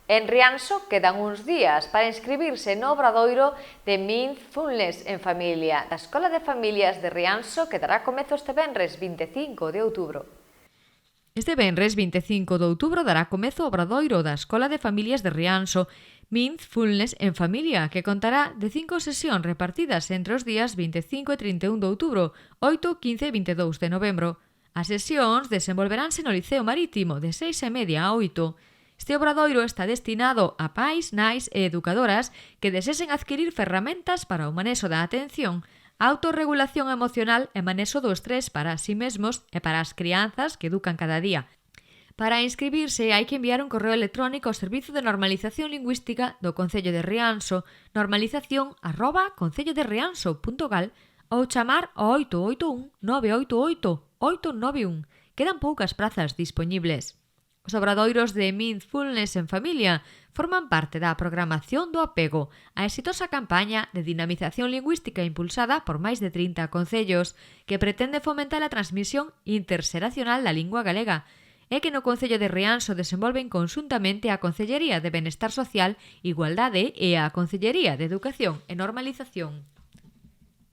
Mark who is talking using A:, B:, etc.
A: En Rianxo quedan uns días para inscribirse no obradoiro de Mindfulness en Familia da Escola de Familias de Rianxo, que dará comezo este venres 25 de outubro.
B: Este venres 25 de outubro dará comezo o obradoiro da Escola de Familias de Rianxo, Mindfulness en Familia, que contará de 5 sesións repartidas entre os días 25 e 31 de outubro, 8, 15 e 22 de novembro. As sesións desenvolveránse no Liceo Marítimo de 6:30 a 8. Este obradoiro está destinado a pais, nais e educadoras que desexen adquirir ferramentas para o manexo da atención, a autorregulación emocional e manexo do estrés para a sí mesmos e para as crianzas que educan cada día. Para inscribirse hai que enviar un correo electrónico ao Servizo de Normalización Lingüística do Concello de Rianxo, normalización@concelloderrianxo.gal, ou chamar ao 881 988 891. Quedan poucas prazas dispoñibles. Os obradoiros de Mindfulness en Familia forman parte da programación do apego, a exitosa campaña de dinamización lingüística impulsada por máis de 30 concellos, que pretende fomentar a transmisión interxeracional da lingua galega, e que no Concello de Rianxo desenvolven conxuntamente a Concellería de Benestar Social, Igualdade e a Concellería de Educación e Normalización.